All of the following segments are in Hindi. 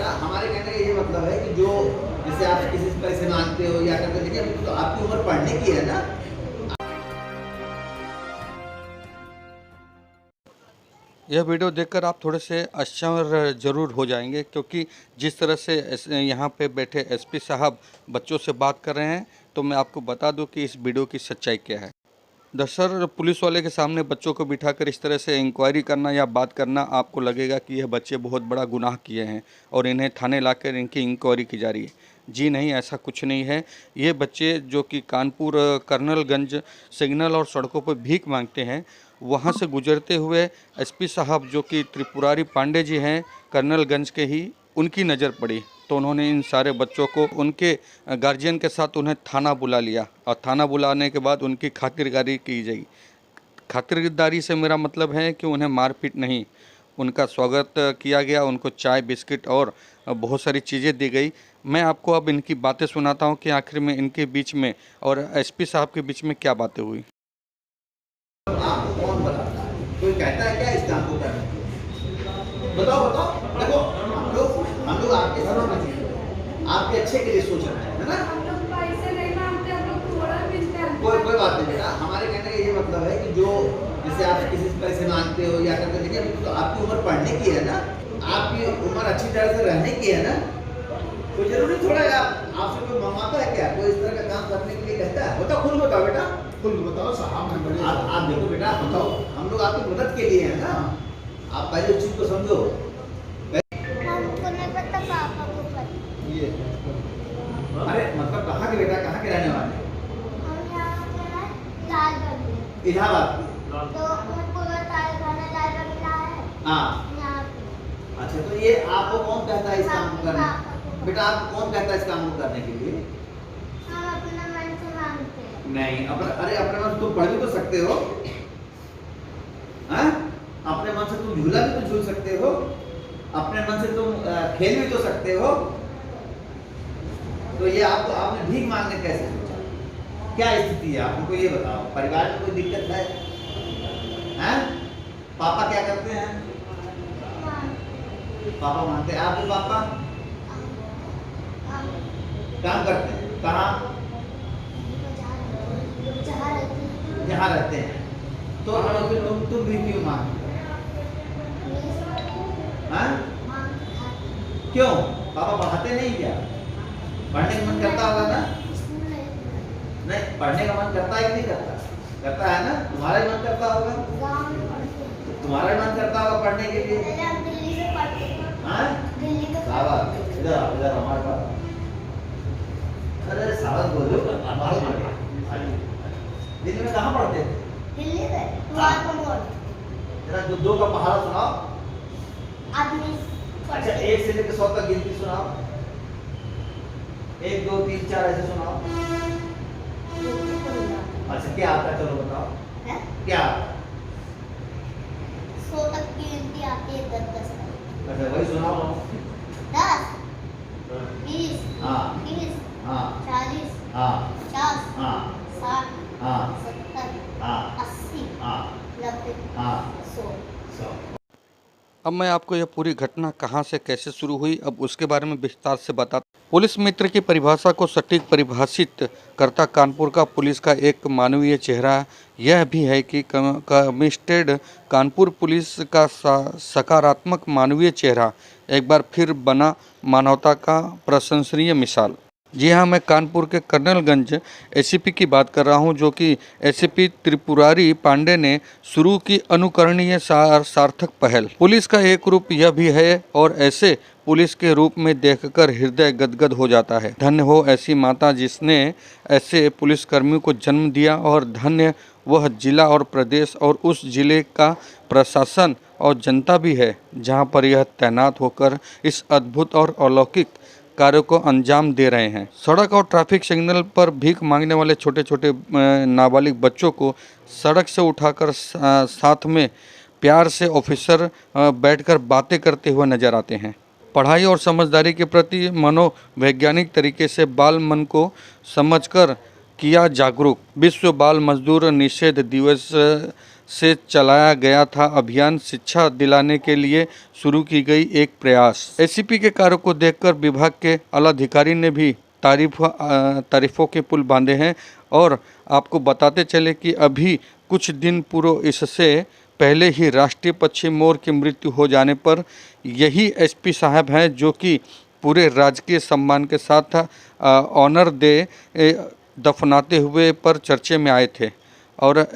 बेटा, हमारे कहने का ये मतलब है कि जो जैसे आप किसी से पैसे मांगते हो या करते हो, लेकिन अभी तो आपकी उम्र पढ़ने की है ना। यह वीडियो देखकर आप थोड़े से आश्चर्य जरूर हो जाएंगे, क्योंकि जिस तरह से यहाँ पे बैठे एसपी साहब बच्चों से बात कर रहे हैं, तो मैं आपको बता दूं कि इस वीडियो की सच्चाई क्या है। दरअसल पुलिस वाले के सामने बच्चों को बिठाकर इस तरह से इंक्वायरी करना या बात करना, आपको लगेगा कि यह बच्चे बहुत बड़ा गुनाह किए हैं और इन्हें थाने लाकर इनकी इंक्वायरी की जा रही है। जी नहीं, ऐसा कुछ नहीं है। ये बच्चे जो कि कानपुर कर्नलगंज सिग्नल और सड़कों पर भीख मांगते हैं, वहाँ से गुजरते हुए एसपी साहब जो कि त्रिपुरारी पांडे जी हैं कर्नलगंज के ही, उनकी नज़र पड़ी, तो उन्होंने इन सारे बच्चों को उनके गार्जियन के साथ उन्हें थाना बुला लिया और थाना बुलाने के बाद उनकी खातिरदारी की गई। खातिरदारी से मेरा मतलब है कि उन्हें मारपीट नहीं, उनका स्वागत किया गया, उनको चाय बिस्किट और बहुत सारी चीज़ें दी गई। मैं आपको अब इनकी बातें सुनाता हूं कि आखिर में इनके बीच में और एसपी साहब के बीच में क्या बातें हुई। आपको कौन बताता है? कोई कहता है क्या इस काम को करने के लिए? बताओ बताओ। देखो, हम लोग आपके समझ में चाहिए, आपके अच्छे के लिए सोच रहे हैं, है ना। कोई बात नहीं बेटा, हमारे कहने का ये मतलब है कि जो जैसे आप किसी से पैसे मांगते हो या करते हो, लेकिन अभी तो आपकी उम्र पढ़ने की है ना, आपकी उम्र अच्छी तरह से रहने की है ना। कोई जरूरी थोड़ा है आपसे कोई मंगवाता है क्या? कोई इस तरह का काम करने के लिए कहता है? बताओ, खुद बताओ बेटा, खुद बताओ साहब। आप देखो बेटा, बताओ, हम लोग आपकी मदद के लिए हैं ना। आप पहले उस चीज को समझो। हमको नहीं पता, पापा को पता। ये अरे मतलब कहाँ के बेटा, कहाँ के रहने वाले? हम यहाँ पे हैं लालगंज। इलाहाबाद की। तो उनको लालगंज मिला है हाँ, यहाँ पे। अच्छा, तो ये आपको कौन कहता है इस काम को करने? पापा को। बेटा, आपको कौन कहता है इस काम को करने के लिए? हम अपना मन से मांगते हैं। नहीं, अरे अपने मन से तुम पढ़ भी तो सकते हो, हाँ? अपने मन से तुम झूला भी तो झूल सकते हो, अपने मन से तुम खेल भी तो सकते हो। तो ये आपने भीख मांगने कैसे सोचा? क्या स्थिति है, आप हमको ये बताओ। परिवार में कोई दिक्कत है? हैं? पापा क्या करते हैं? पापा मानते हैं। आपके पापा काम करते हैं? कहाँ? जहाँ रहते हैं। तो तुम भी क्यों मांगते हैं? क्यों? पापा पढ़ाते नहीं क्या? पढ़ने का मन करता होगा ना? नहीं, पढ़ने का मन करता है कि नहीं करता? करता है ना? तुम्हारा ही मन करता होगा, तुम्हारा ही मन करता होगा पढ़ने के लिए। हाँ? सावध, इधर हमारे पास। अरे सावध बोलो, बहुत बढ़िया। दिल्ली में कहाँ पढ़ते थे? जरा दो का पहाड़ा सुनाओ। अच्छा, 1 से लेकर 100 तक गिनती सुनाओ। 1 2 3 4 ऐसे सुनाओ। अच्छा, क्या आता है? चलो बताओ, क्या? 100 तक की गिनती आती है, 10 तक। अच्छा, वही सुनाओ। 10 20 हाँ 30 हाँ 40 हाँ 50 हाँ 60 हाँ 70 हाँ 80 हाँ 90 हाँ 100। अब मैं आपको यह पूरी घटना कहां से कैसे शुरू हुई, अब उसके बारे में विस्तार से बताता। पुलिस मित्र की परिभाषा को सटीक परिभाषित करता कानपुर का पुलिस का एक मानवीय चेहरा यह भी है कि कमिश्टेड कानपुर पुलिस का सकारात्मक मानवीय चेहरा एक बार फिर बना मानवता का प्रशंसनीय मिसाल। जी हाँ, मैं कानपुर के कर्नलगंज एसीपी की बात कर रहा हूँ, जो कि एसीपी त्रिपुरारी पांडे ने शुरू की अनुकरणीय सार्थक पहल। पुलिस का एक रूप यह भी है और ऐसे पुलिस के रूप में देखकर हृदय गदगद हो जाता है। धन्य हो ऐसी माता जिसने ऐसे पुलिसकर्मियों को जन्म दिया, और धन्य वह जिला और प्रदेश और उस जिले का प्रशासन और जनता भी है जहाँ पर यह तैनात होकर इस अद्भुत और अलौकिक कार्यों को अंजाम दे रहे हैं। सड़क और ट्रैफिक सिग्नल पर भीख मांगने वाले छोटे छोटे नाबालिग बच्चों को सड़क से उठाकर साथ में प्यार से ऑफिसर बैठकर बातें करते हुए नजर आते हैं। पढ़ाई और समझदारी के प्रति मनोवैज्ञानिक तरीके से बाल मन को समझकर किया जागरूक। विश्व बाल मजदूर निषेध दिवस से चलाया गया था अभियान शिक्षा दिलाने के लिए शुरू की गई एक प्रयास। एसीपी के कार्य को देखकर विभाग के आला अधिकारी ने भी तारीफों के पुल बांधे हैं। और आपको बताते चले कि अभी कुछ दिन पूर्व इससे पहले ही राष्ट्रीय पक्षी मोर की मृत्यु हो जाने पर यही एसपी साहब हैं जो कि पूरे राजकीय सम्मान के साथ ऑनर दे दफनाते हुए पर चर्चे में आए थे। और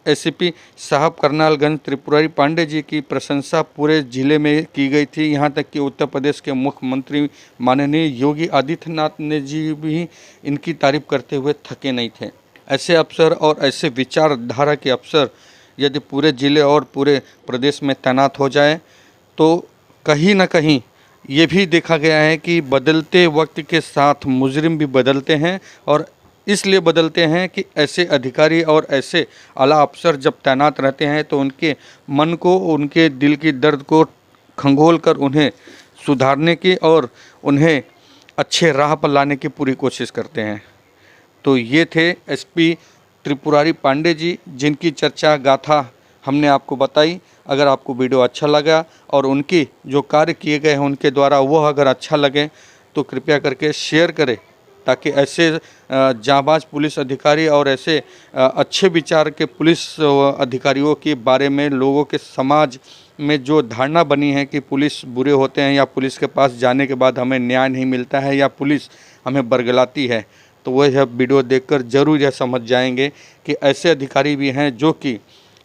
एसीपी साहब करनालगंज त्रिपुरारी पांडे जी की प्रशंसा पूरे जिले में की गई थी। यहाँ तक कि उत्तर प्रदेश के मुख्यमंत्री माननीय योगी आदित्यनाथ ने जी भी इनकी तारीफ करते हुए थके नहीं थे। ऐसे अफसर और ऐसे विचारधारा के अफसर यदि पूरे जिले और पूरे प्रदेश में तैनात हो जाए तो कहीं ना कहीं ये भी देखा गया है कि बदलते वक्त के साथ मुजरिम भी बदलते हैं। और इसलिए बदलते हैं कि ऐसे अधिकारी और ऐसे आला अफसर जब तैनात रहते हैं तो उनके मन को, उनके दिल की दर्द को खंगोल कर उन्हें सुधारने की और उन्हें अच्छे राह पर लाने की पूरी कोशिश करते हैं। तो ये थे एसपी त्रिपुरारी पांडे जी, जिनकी चर्चा गाथा हमने आपको बताई। अगर आपको वीडियो अच्छा लगा और उनकी जो कार्य किए गए हैं उनके द्वारा वह अगर अच्छा लगे तो कृपया करके शेयर करें, ताकि ऐसे जांबाज पुलिस अधिकारी और ऐसे अच्छे विचार के पुलिस अधिकारियों के बारे में लोगों के समाज में जो धारणा बनी है कि पुलिस बुरे होते हैं या पुलिस के पास जाने के बाद हमें न्याय नहीं मिलता है या पुलिस हमें बरगलाती है, तो वह यह वीडियो देखकर ज़रूर यह समझ जाएंगे कि ऐसे अधिकारी भी हैं जो कि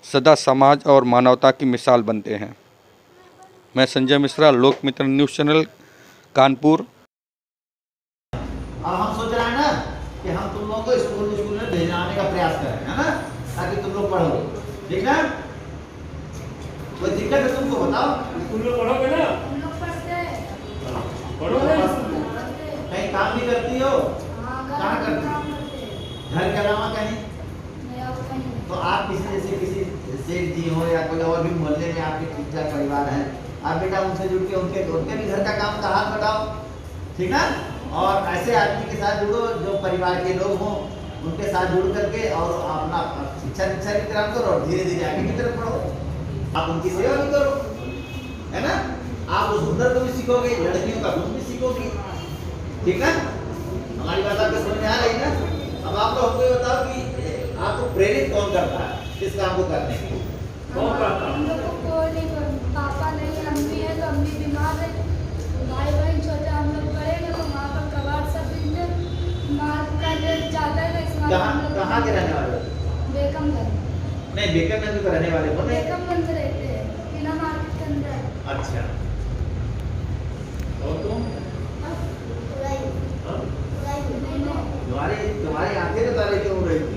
सदा समाज और मानवता की मिसाल बनते हैं। मैं संजय मिश्रा, लोकमित्र न्यूज़ चैनल, कानपुर। अब हम सोच रहे हैं ना कि हम तुम लोगों को स्कूल में भेजने का प्रयास करें, है ना, ताकि तुम लोग पढ़ो। ठीक है, कोई दिक्कत है तुमको बताओ? स्कूल में पढ़ोगे ना? हम लोग पढ़ते हैं। पढ़ोगे? कहीं काम भी करती हो? कहाँ करती हो? घर के अलावा कहीं? तो आप किसी सेठ जी हो या कोई और भी मोहल्ले में आपके ठीक ठाक परिवार हैं, आप बेटा उनसे जुड़ के उनके भी घर का काम का हाथ बढ़ाओ। ठीक है, और ऐसे आदमी के साथ जुड़ो जो परिवार के लोग हों, उनके साथ जुड़ करके और अपना शिक्षा की तरफ करो और धीरे धीरे आगे की तरफ बढ़ो। आप उनकी सेवा भी करो, है ना। आप उस हुनर को भी सीखोगे, लड़कियों का गुण भी सीखोगे। ठीक है, हमारी बात आपको समझ में आ रही ना। अब आप लोग हमको बताओ कि आपको प्रेरित कौन करता है इस काम को करने के लिए? कौन करता है? हम लोग को कोई नहीं, पापा नहीं, अम्मी है तो अम्मी बीमार है, भाई बहन छोटे, हम लोग पढ़ेंगे तो वहाँ पर कबाड़ सब मार कर जाता है। कहाँ के रहने वाले? बेकमगंज। नहीं, बेकमगंज में रहने वाले हो? बेकमगंज रहते हैं, किला मार्केट के अंदर। अच्छा, और तुम? तुम्हारी आंखें तो तारे क्यों हो रही थी?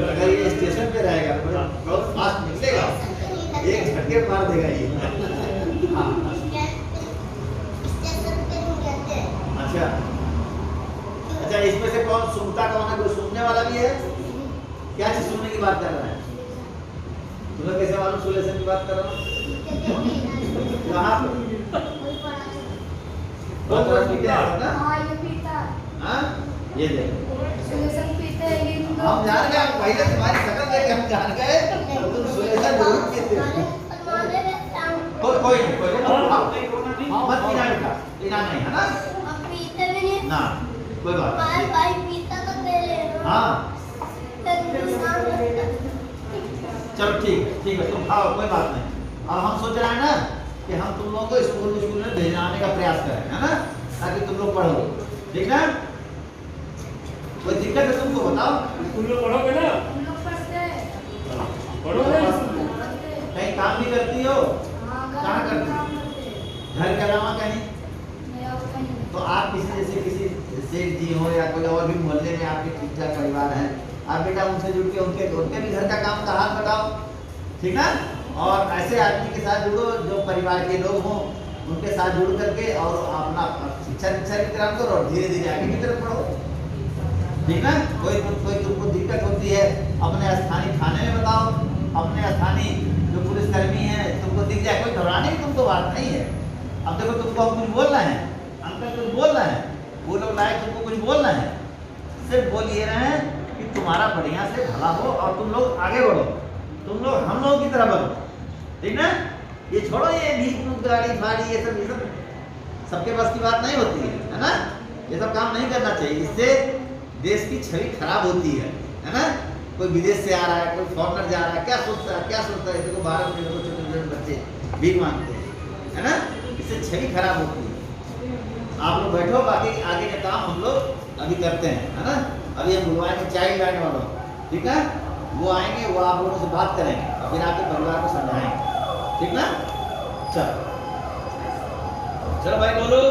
अगर ये स्टेशन पे रहेगा तो बहुत फास्ट निकलेगा, एक झटके मार देगा ये। अच्छा अच्छा, इसमें से कौन सुनता कौन है? कोई सुनने वाला भी है? क्या चीज सुनने की बात कर रहा है? तुम्हें कैसे मालूम सुलेशन की बात कर रहा हूँ? कहाँ ये देखो, हम जान गए, पहले तुम्हारी शक्ल देख के हम जान गए तुम सुलेशन जरूर पीते हो। कोई नहीं, मत पीना बेटा, पीना नहीं, है ना? ना, कोई बात नहीं। हाँ चलो ठीक है, तुम खाओ, कोई बात नहीं। अब हम सोच रहे हैं ना कि हम तुम लोगों को स्कूल में भेजने का प्रयास करें, है ना, ताकि तुम लोग पढ़ो। ठीक है, कोई दिक्कत है तुमको बताओ? स्कूल में पढ़ोगे ना? हम लोग पढ़ते हैं। पढ़ोगे? कहीं काम भी करती हो? कहाँ करती हो? घर के अलावा कहीं? तो आप किसी सेठ जी हो या कोई और भी मोहल्ले में आपके ठीक ठाक परिवार हैं, आप बेटा उनसे जुड़ के उनके भी घर का काम का हाथ बढ़ाओ। ठीक है, और ऐसे आदमी के साथ जुड़ो जो परिवार के लोग हों, उनके साथ जुड़ करके और अपना शिक्षा की तरफ करो और धीरे धीरे आगे की तरफ बढ़ो। ठीक है, कोई तुमको दिक्कत होती है अपने स्थानीय थाने में बताओ, अपने स्थानीय जो पुलिसकर्मी है तुमको दिख जाए, कोई घबराने की तुमको बात नहीं है। अब देखो तुमको हम कुछ बोलना है, अंकल कुछ बोलना है, वो लोग लाए तुमको कुछ बोलना है, सिर्फ बोल ये रहे हैं कि तुम्हारा बढ़िया से भला हो और तुम लोग आगे बढ़ो, तुम लोग हम लोगों की तरह बढ़ो, ठीक ना। ये छोड़ो ये भीख गाड़ी फाड़ी ये सब सबके बस की बात नहीं होती है ना। ये सब काम नहीं करना चाहिए, इससे देश की छवि खराब होती है ना। कोई विदेश से आ रहा है, कोई फॉरनर जा रहा है, क्या सोचता है देखो 12 बजे देखो छोटे बच्चे भीख मांगते हैं, है ना। इससे छवि खराब होती है। आप लोग बैठो, बाकी आगे का काम हम लोग अभी करते हैं, है ना। अभी हम बुलवाएंगे चाइल्ड लाइन वालों, ठीक है। वो आएंगे, वो आप लोगों से बात करेंगे और फिर आपके परिवार को समझाएंगे, ठीक ना। चलो भाई बोलो।